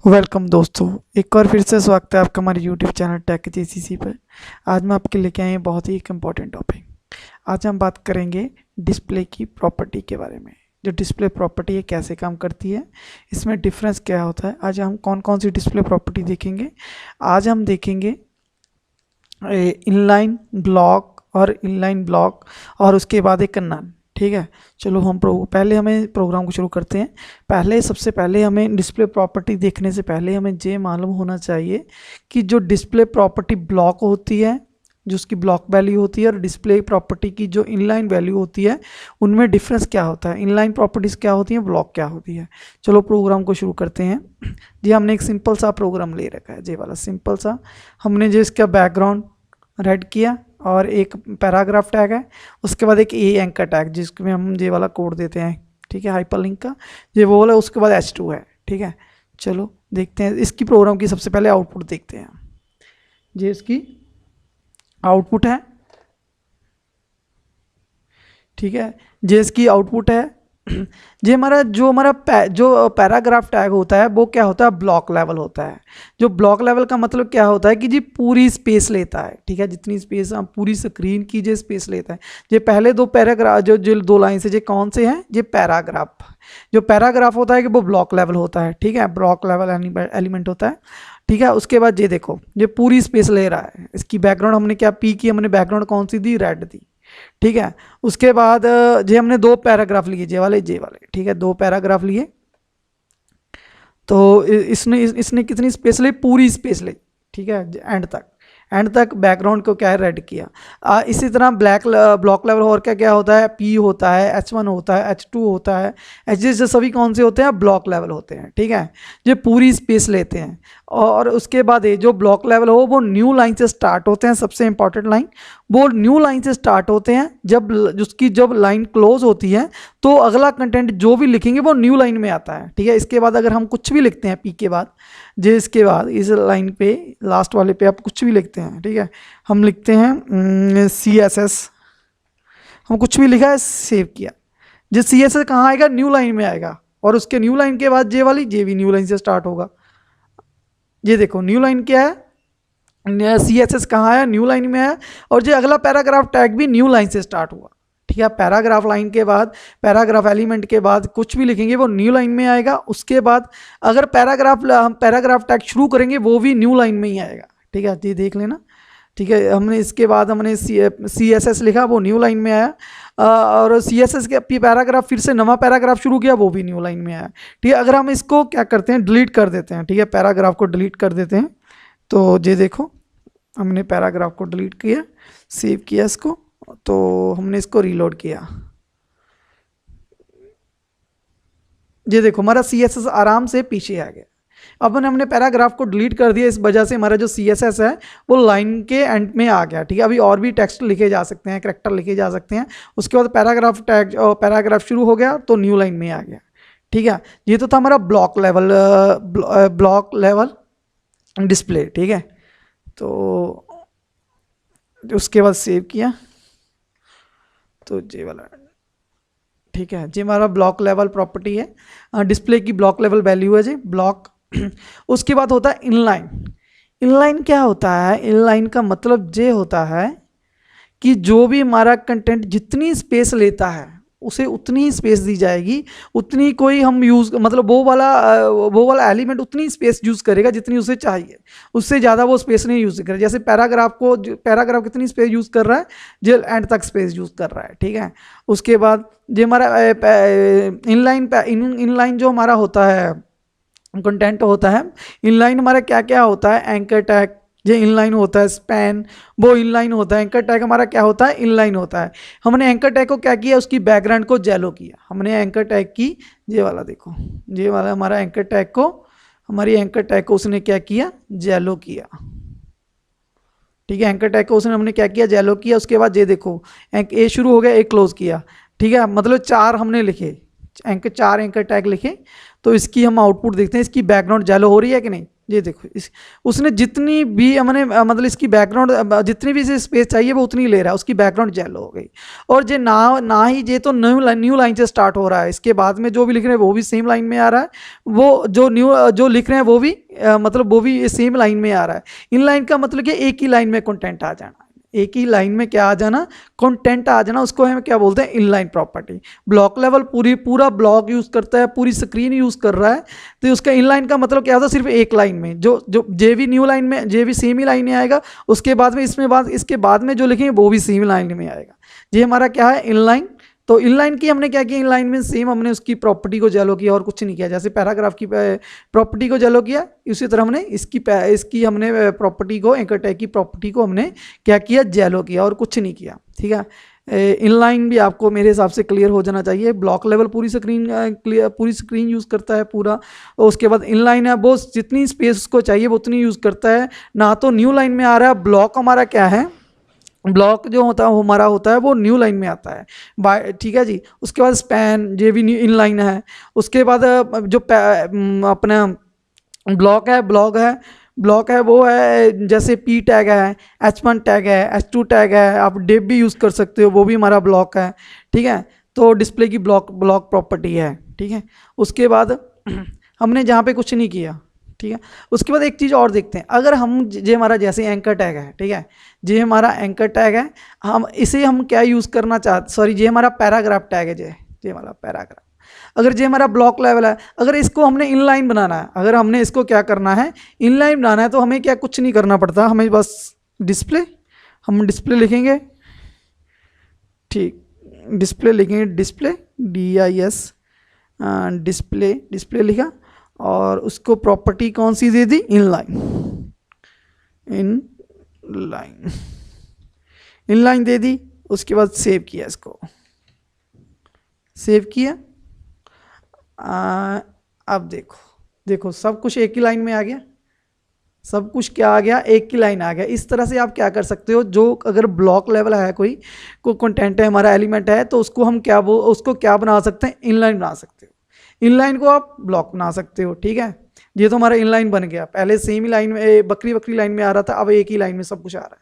Welcome दोस्तों, एक और फिर से स्वागत है आपका हमारे यूट्यूब चैनल टेक जेसीसी पर। आज मैं आपके लेके आए हैं बहुत ही एक इम्पॉर्टेंट टॉपिक। आज हम बात करेंगे डिस्प्ले की प्रॉपर्टी के बारे में। जो डिस्प्ले प्रॉपर्टी है कैसे काम करती है, इसमें डिफरेंस क्या होता है। आज हम कौन कौन सी डिस्प्ले प्रॉपर्टी देखेंगे। आज हम देखेंगे इनलाइन ब्लॉक और उसके बाद एक नन। ठीक है, चलो हम पहले हमें प्रोग्राम को शुरू करते हैं। सबसे पहले हमें डिस्प्ले प्रॉपर्टी देखने से पहले हमें ये मालूम होना चाहिए कि जो डिस्प्ले प्रॉपर्टी ब्लॉक होती है, जो उसकी ब्लॉक वैल्यू होती है, और डिस्प्ले प्रॉपर्टी की जो इनलाइन वैल्यू होती है, उनमें डिफरेंस क्या होता है। इनलाइन प्रॉपर्टीज़ क्या होती हैं, ब्लॉक क्या होती है। चलो प्रोग्राम को शुरू करते हैं। जी हमने एक सिंपल सा प्रोग्राम ले रखा है, जे वाला सिंपल सा। हमने जो इसका बैकग्राउंड रेड किया और एक पैराग्राफ टैग है, उसके बाद एक ए एंकर टैग जिसमें हम ये वाला कोड देते हैं। ठीक है, हाइपरलिंक का ये वो वाला, उसके बाद H2 है। ठीक है, चलो देखते हैं इसकी प्रोग्राम की सबसे पहले आउटपुट देखते हैं। ये इसकी आउटपुट है। ठीक है, ये इसकी आउटपुट है। ये हमारा जो पैराग्राफ टैग होता है वो क्या होता है, ब्लॉक लेवल होता है। जो ब्लॉक लेवल का मतलब क्या होता है कि जी पूरी स्पेस लेता है। ठीक है, जितनी स्पेस हम पूरी स्क्रीन की जो स्पेस लेता है। ये पहले दो पैराग्राफ जो दो लाइन से, ये कौन से हैं, ये पैराग्राफ। जो पैराग्राफ होता है कि वो ब्लॉक लेवल होता है। ठीक है, ब्लॉक लेवल एलिमेंट होता है। ठीक है, उसके बाद ये देखो, ये पूरी स्पेस ले रहा है। इसकी बैकग्राउंड हमने क्या पी की, हमने बैकग्राउंड कौन सी दी, रेड दी। ठीक है, उसके बाद जे हमने दो पैराग्राफ लिए, जे वाले। ठीक है, दो पैराग्राफ लिए, तो इसने कितनी स्पेस ली, पूरी स्पेस ली। ठीक है, एंड तक बैकग्राउंड को क्या है, रेड किया। इसी तरह ब्लॉक लेवल और क्या क्या होता है, पी होता है, H1 होता है, H2 होता है, जो सभी कौन से होते हैं, ब्लॉक लेवल होते हैं। ठीक है, ये पूरी स्पेस लेते हैं। और उसके बाद ये जो ब्लॉक लेवल हो वो न्यू लाइन से स्टार्ट होते हैं। सबसे इंपॉर्टेंट लाइन, वो न्यू लाइन से स्टार्ट होते हैं। जब लाइन क्लोज होती है तो अगला कंटेंट जो भी लिखेंगे वो न्यू लाइन में आता है। ठीक है, इसके बाद अगर हम कुछ भी लिखते हैं पी के बाद, इसके बाद इस लाइन पे लास्ट वाले पे आप कुछ भी लिखते हैं। ठीक है, हम लिखते हैं CSS, हम कुछ भी लिखा है, सेव किया। जो CSS कहाँ आएगा, न्यू लाइन में आएगा। और उसके न्यू लाइन के बाद जे भी न्यू लाइन से स्टार्ट होगा। ये देखो न्यू लाइन क्या है, CSS कहाँ आया, न्यू लाइन में है। और जो अगला पैराग्राफ टैग भी न्यू लाइन से स्टार्ट हुआ। ठीक है, पैराग्राफ लाइन के बाद, पैराग्राफ एलिमेंट के बाद कुछ भी लिखेंगे वो न्यू लाइन में आएगा। उसके बाद अगर हम पैराग्राफ टैग शुरू करेंगे वो भी न्यू लाइन में ही आएगा। ठीक है, ये देख लेना। ठीक है, इसके बाद हमने CSS लिखा, वो न्यू लाइन में आया। और CSS के पैराग्राफ, फिर से नवा पैराग्राफ शुरू किया, वो भी न्यू लाइन में आया। ठीक है, अगर हम इसको क्या करते हैं, डिलीट कर देते हैं। ठीक है, पैराग्राफ को डिलीट कर देते हैं, तो ये देखो हमने पैराग्राफ को डिलीट किया, सेव किया इसको, तो हमने इसको रीलोड किया। ये देखो हमारा CSS आराम से पीछे आ गया। अब हमने पैराग्राफ को डिलीट कर दिया, इस वजह से हमारा जो CSS है वो लाइन के एंड में आ गया। ठीक है, अभी और भी टेक्स्ट लिखे जा सकते हैं, कैरेक्टर लिखे जा सकते हैं। उसके बाद पैराग्राफ शुरू हो गया तो न्यू लाइन में आ गया। ठीक है, ये तो था हमारा ब्लॉक लेवल डिस्प्ले। ठीक है, तो उसके बाद सेव किया, तो ये वाला। ठीक है, ये हमारा ब्लॉक लेवल प्रॉपर्टी है, डिस्प्ले की ब्लॉक लेवल वैल्यू है जी, ब्लॉक। उसके बाद होता है इनलाइन। इनलाइन क्या होता है, इनलाइन का मतलब ये होता है कि जो भी हमारा कंटेंट जितनी स्पेस लेता है उसे उतनी ही स्पेस दी जाएगी, उतनी कोई हम मतलब वो वाला एलिमेंट उतनी स्पेस यूज़ करेगा जितनी उसे चाहिए, उससे ज़्यादा वो स्पेस नहीं यूज़ करेगा। जैसे पैराग्राफ कितनी स्पेस यूज़ कर रहा है, जो एंड तक स्पेस यूज़ कर रहा है। ठीक है, उसके बाद जो हमारा इनलाइन जो हमारा होता है कंटेंट होता है, इनलाइन हमारा क्या क्या होता है, एंकर टैग जो इनलाइन होता है, स्पैन वो इनलाइन होता है। एंकर टैग हमारा क्या होता है, इनलाइन होता है। हमने एंकर टैग को क्या किया, उसकी बैकग्राउंड को जेलो किया। हमने एंकर टैग की, ये वाला देखो, ये वाला हमारा एंकर टैग को उसने क्या किया, जेलो किया। ठीक है, एंकर टैग को हमने क्या किया, जेलो किया। उसके बाद ये देखो ए शुरू हो गया, ए क्लोज किया। ठीक है, मतलब 4 हमने लिखे, 4 एंकर टैग लिखे। तो इसकी हम आउटपुट देखते हैं, इसकी बैकग्राउंड जेलो हो रही है कि नहीं, ये देखो इस उसने जितनी भी हमने मतलब इसकी बैकग्राउंड जितनी भी इसे स्पेस चाहिए वो उतनी ले रहा है, उसकी बैकग्राउंड जेलो हो गई। और जे ना ही ये तो न्यू लाइन से स्टार्ट हो रहा है, इसके बाद में जो भी लिख रहे हैं वो भी सेम लाइन में आ रहा है, वो जो जो लिख रहे हैं वो भी मतलब वो भी सेम लाइन में आ रहा है। इन लाइन का मतलब कि एक ही लाइन में कंटेंट आ जाना, एक ही लाइन में क्या आ जाना, कंटेंट आ जाना, उसको हम क्या बोलते हैं, इनलाइन प्रॉपर्टी। ब्लॉक लेवल पूरा ब्लॉक यूज करता है, पूरी स्क्रीन यूज कर रहा है, तो उसका इनलाइन का मतलब क्या होता है, सिर्फ एक लाइन में जो जे भी न्यू लाइन में जे भी सेम ही लाइन में आएगा, उसके बाद में इसके बाद में जो लिखेंगे वो भी सेम लाइन में आएगा। ये हमारा क्या है, इनलाइन। तो इनलाइन की हमने क्या किया, इनलाइन में सेम हमने उसकी प्रॉपर्टी को जेलो किया और कुछ नहीं किया। जैसे पैराग्राफ की प्रॉपर्टी को जेलो किया, उसी तरह हमने इसकी हमने प्रॉपर्टी को, एंकर टैग की प्रॉपर्टी को हमने क्या किया, जेलो किया और कुछ नहीं किया। ठीक है, इनलाइन भी आपको मेरे हिसाब से क्लियर हो जाना चाहिए। ब्लॉक लेवल पूरी स्क्रीन यूज़ करता है पूरा, और उसके बाद इनलाइन है वो जितनी स्पेस उसको चाहिए वो उतनी यूज़ करता है। ना तो न्यू लाइन में आ रहा है, ब्लॉक हमारा क्या है, ब्लॉक जो होता है हमारा होता है वो न्यू लाइन में आता है बाय, ठीक है जी। उसके बाद स्पैन ये भी न्यू इन लाइन है। उसके बाद जो अपना ब्लॉक है वो है, जैसे पी टैग है, H1 टैग है, H2 टैग है, आप डेप भी यूज़ कर सकते हो, वो भी हमारा ब्लॉक है। ठीक है, तो डिस्प्ले की ब्लॉक प्रॉपर्टी है। ठीक है, उसके बाद हमने जहाँ पे कुछ नहीं किया। ठीक है, उसके बाद एक चीज़ और देखते हैं, अगर हम ये हमारा जैसे एंकर टैग है, ठीक है, ये हमारा एंकर टैग है, हम इसे हम क्या यूज़ करना चाहते, सॉरी ये हमारा पैराग्राफ टैग है, ये हमारा पैराग्राफ। अगर ये हमारा ब्लॉक लेवल है, अगर इसको हमने इनलाइन बनाना है, अगर हमने इसको क्या करना है, इनलाइन बनाना है, तो हमें क्या कुछ नहीं करना पड़ता, हमें बस डिस्प्ले, हम डिस्प्ले लिखेंगे। ठीक, डिस्प्ले लिखेंगे, डिस्प्ले DIS, डिस्प्ले लिखा, और उसको प्रॉपर्टी कौन सी दे दी, इनलाइन दे दी। उसके बाद सेव किया, इसको सेव किया। अब देखो सब कुछ एक ही लाइन में आ गया, सब कुछ क्या आ गया, एक ही लाइन आ गया। इस तरह से आप क्या कर सकते हो, जो अगर ब्लॉक लेवल है, कोई कंटेंट है, हमारा एलिमेंट है, तो उसको हम उसको क्या बना सकते हैं, इनलाइन बना सकते हो। इनलाइन को आप ब्लॉक बना सकते हो। ठीक है, ये तो हमारा इनलाइन बन गया, पहले सेम ही लाइन में बकरी लाइन में आ रहा था, अब एक ही लाइन में सब कुछ आ रहा है।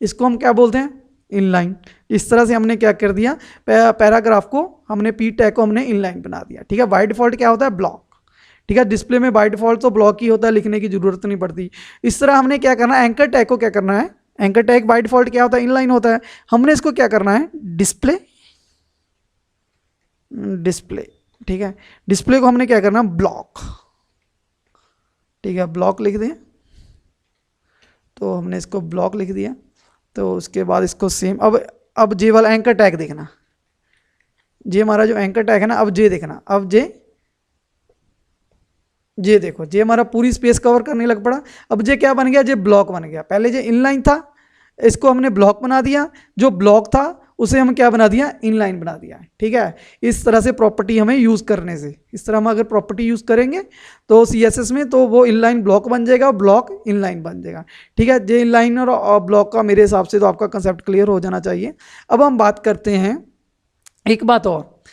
इसको हम क्या बोलते हैं, इनलाइन। इस तरह से हमने क्या कर दिया, पैराग्राफ को हमने पी टैग को हमने इनलाइन बना दिया। ठीक है, बाय डिफॉल्ट क्या होता है, ब्लॉक। ठीक है, डिस्प्ले में बाय डिफॉल्ट तो ब्लॉक ही होता है, लिखने की जरूरत नहीं पड़ती। इस तरह हमने क्या करना है, एंकर टैग को क्या करना है, एंकर टैग बाय डिफॉल्ट क्या होता है, इनलाइन होता है, हमने इसको क्या करना है, डिस्प्ले। ठीक है, डिस्प्ले को हमने क्या करना, ब्लॉक। ठीक है, ब्लॉक लिख दें, तो हमने इसको ब्लॉक लिख दिया। तो उसके बाद इसको सेम, अब जे वाला एंकर टैग देखना, जे हमारा जो एंकर टैग है ना, अब जे देखना, अब जे देखो, जे हमारा पूरी स्पेस कवर करने लग पड़ा। अब जे क्या बन गया, जे ब्लॉक बन गया। पहले जे इनलाइन था, इसको हमने ब्लॉक बना दिया, जो ब्लॉक था उसे हम क्या बना दिया, इनलाइन बना दिया। ठीक है, इस तरह से प्रॉपर्टी हमें यूज़ करने से, इस तरह हम अगर प्रॉपर्टी यूज़ करेंगे तो CSS में, तो वो इनलाइन ब्लॉक बन जाएगा, ब्लॉक इनलाइन बन जाएगा। ठीक है, जे इनलाइन और ब्लॉक का मेरे हिसाब से तो आपका कंसेप्ट क्लियर हो जाना चाहिए। अब हम बात करते हैं एक बात और,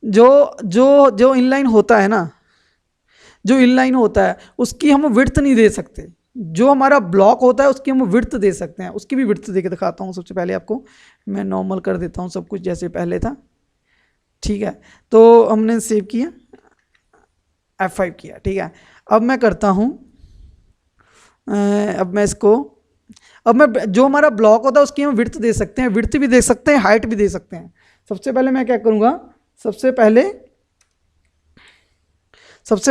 जो जो जो इनलाइन होता है ना, जो इनलाइन होता है उसकी हम विड्थ नहीं दे सकते, जो हमारा ब्लॉक होता है उसकी हम विड्थ दे सकते हैं। उसकी भी विड्थ दे के दिखाता हूँ। सबसे पहले आपको मैं नॉर्मल कर देता हूँ, सब कुछ जैसे पहले था। ठीक है, तो हमने सेव किया, F5 किया। ठीक है, अब मैं करता हूँ, अब मैं इसको, अब मैं जो हमारा ब्लॉक होता है उसकी हम विड्थ दे सकते हैं, विड्थ भी दे सकते हैं, हाइट भी दे सकते हैं। सबसे पहले मैं क्या करूँगा, सबसे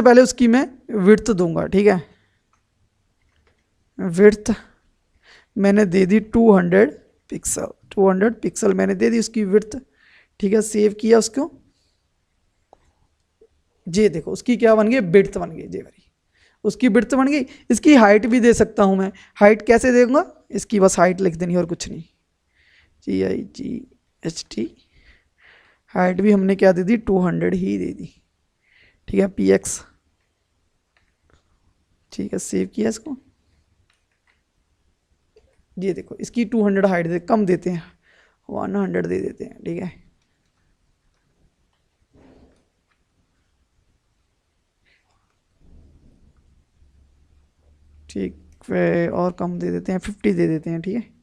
पहले उसकी मैं विड्थ दूंगा। ठीक है, विड्थ मैंने दे दी 200 पिक्सल, 200 पिक्सल मैंने दे दी उसकी विड्थ। ठीक है, सेव किया उसको। ये देखो उसकी क्या बन गई, विड्थ बन गई, जे वाली उसकी विड्थ बन गई। इसकी हाइट भी दे सकता हूँ मैं। हाइट कैसे दूंगा, इसकी बस हाइट लिख देनी और कुछ नहीं, GIGHT। हाइट भी हमने क्या दे दी, 200 ही दे दी। ठीक है, PX। ठीक है, सेव किया इसको। ये देखो इसकी 200 हाइट दे, कम देते हैं, 100 दे देते हैं। ठीक है, ठीक है, और कम दे देते हैं, 50 दे देते हैं, ठीक है।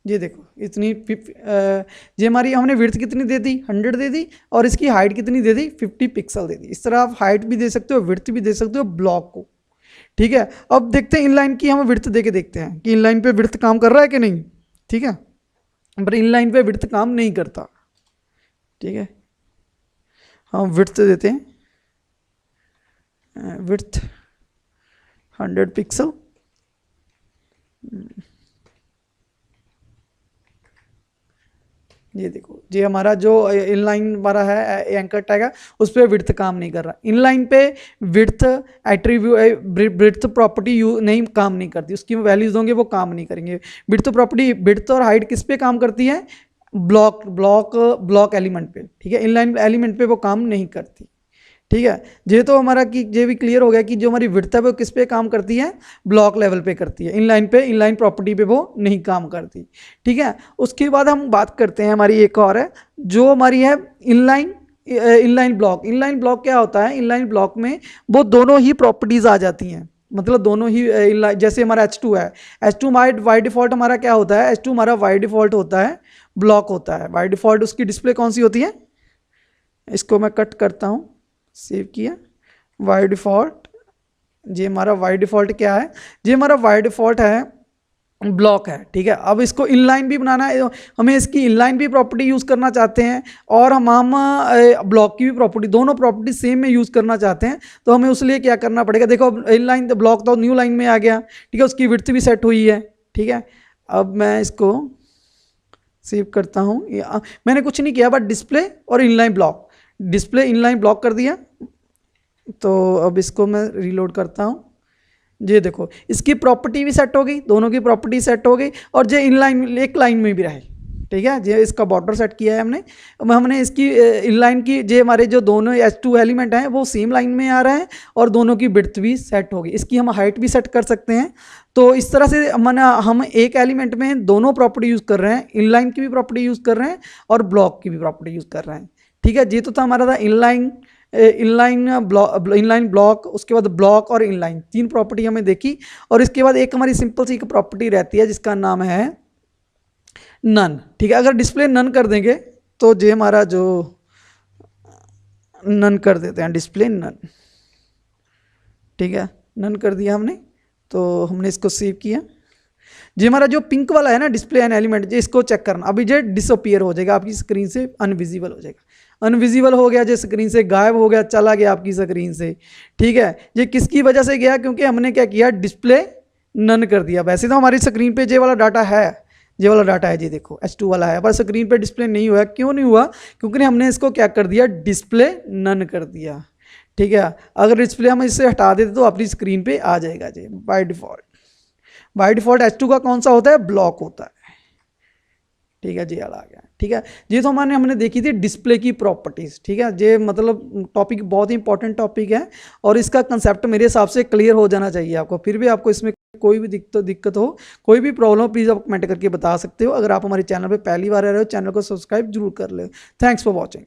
ये देखो इतनी ये हमारी हमने विड्थ कितनी दे दी, 100 दे दी, और इसकी हाइट कितनी दे दी, 50 पिक्सल दे दी। इस तरह आप हाइट भी दे सकते हो, विड्थ भी दे सकते हो ब्लॉक को, ठीक है। अब देखते हैं इनलाइन की, हम विड्थ दे के देखते हैं कि इनलाइन पे विड्थ काम कर रहा है कि नहीं, ठीक है। पर इनलाइन पे विड्थ काम नहीं करता, ठीक है। हम विड्थ देते हैं, विड्थ 100 पिक्सल, ये देखो ये हमारा जो इनलाइन हमारा है एंकर टैग है, उस पर विड्थ काम नहीं कर रहा। इनलाइन पे विड्थ एट्रीब्यूट विड्थ प्रॉपर्टी नहीं काम नहीं करती, उसकी वैल्यूज होंगे वो काम नहीं करेंगे। विड्थ प्रॉपर्टी, विड्थ और हाइट किस पे काम करती है, ब्लॉक एलिमेंट पे, ठीक है। इनलाइन एलिमेंट पे वो काम नहीं करती, ठीक है। ये तो हमारा कि ये भी क्लियर हो गया कि जो हमारी विड्थ है वो किस पे काम करती है, ब्लॉक लेवल पे करती है। इनलाइन पे, इनलाइन प्रॉपर्टी पे वो नहीं काम करती, ठीक है। उसके बाद हम बात करते हैं, हमारी एक और है जो हमारी है इनलाइन ब्लॉक। इनलाइन ब्लॉक क्या होता है, इनलाइन ब्लॉक में वो दोनों ही प्रॉपर्टीज आ जाती हैं, मतलब दोनों ही जैसे हमारा H2 है, H2 बाई डिफॉल्ट हमारा क्या होता है, H2 हमारा बाई डिफॉल्ट होता है ब्लॉक होता है। बाई डिफॉल्ट उसकी डिस्प्ले कौन सी होती है, इसको मैं कट करता हूँ, सेव किया, बाई डिफॉल्ट, ये हमारा बाई डिफॉल्ट क्या है, ये हमारा बाई डिफॉल्ट है ब्लॉक है, ठीक है। अब इसको इनलाइन भी बनाना है, हमें इसकी इनलाइन भी प्रॉपर्टी यूज़ करना चाहते हैं और हम ब्लॉक की भी प्रॉपर्टी, दोनों प्रॉपर्टी सेम में यूज़ करना चाहते हैं, तो हमें उस लिए क्या करना पड़ेगा। देखो इनलाइन ब्लॉक तो न्यू लाइन में आ गया, ठीक है, उसकी विड्थ भी सेट हुई है, ठीक है। अब मैं इसको सेव करता हूँ, मैंने कुछ नहीं किया, बट डिस्प्ले और inline block, display inline block कर दिया। तो अब इसको मैं रीलोड करता हूँ, ये देखो इसकी प्रॉपर्टी भी सेट हो गई, दोनों की प्रॉपर्टी सेट हो गई, और जो इनलाइन एक लाइन में भी रहे, ठीक है। जो इसका बॉर्डर सेट किया है हमने इसकी इनलाइन की, जो हमारे जो दोनों H2 एलिमेंट हैं वो सेम लाइन में आ रहे हैं, और दोनों की विड्थ भी सेट हो गई। इसकी हम हाइट भी सेट कर सकते हैं। तो इस तरह से हम एक एलिमेंट में दोनों प्रॉपर्टी यूज़ कर रहे हैं, इनलाइन की भी प्रॉपर्टी यूज़ कर रहे हैं और ब्लॉक की भी प्रॉपर्टी यूज़ कर रहे हैं, ठीक है। ये तो था हमारा था इनलाइन ब्लॉक, उसके बाद ब्लॉक और इनलाइन, तीन प्रॉपर्टी हमें देखी। और इसके बाद एक हमारी सिंपल सी एक प्रॉपर्टी रहती है जिसका नाम है नन, ठीक है। अगर डिस्प्ले नन कर देंगे तो ये हमारा जो नन कर देते हैं, डिस्प्ले नन, ठीक है, नन कर दिया हमने। तो हमने इसको सेव किया, जी हमारा जो पिंक वाला है ना डिस्प्ले एन एलिमेंट, जो इसको चेक करना, अभी जो डिसअपियर हो जाएगा आपकी स्क्रीन से, अनविजिबल हो जाएगा। अनविजिबल हो गया, जो स्क्रीन से गायब हो गया, चला गया आपकी स्क्रीन से, ठीक है। ये किसकी वजह से गया, क्योंकि हमने क्या किया, डिस्प्ले नन कर दिया। वैसे तो हमारी स्क्रीन पे ये वाला डाटा है, ये वाला डाटा है, जी देखो H2 वाला है, पर स्क्रीन पे डिस्प्ले नहीं हुआ। क्यों नहीं हुआ, क्योंकि हमने इसको क्या कर दिया, डिस्प्ले नन कर दिया, ठीक है। अगर डिस्प्ले हम इससे हटा देते तो अपनी स्क्रीन पे आ जाएगा जी by default. By default H2 का कौन सा होता है, ब्लॉक होता है, ठीक है जी, आ गया, ठीक है। ये तो हमने देखी थी डिस्प्ले की प्रॉपर्टीज, ठीक है। ये मतलब टॉपिक बहुत ही इंपॉर्टेंट टॉपिक है, और इसका कंसेप्ट मेरे हिसाब से क्लियर हो जाना चाहिए आपको। फिर भी आपको इसमें कोई भी दिक्कत हो, कोई भी प्रॉब्लम हो, प्लीज़ आप कमेंट करके बता सकते हो। अगर आप हमारे चैनल पे पहली बार आ रहे हो, चैनल को सब्सक्राइब जरूर कर ले। Thanks for watching.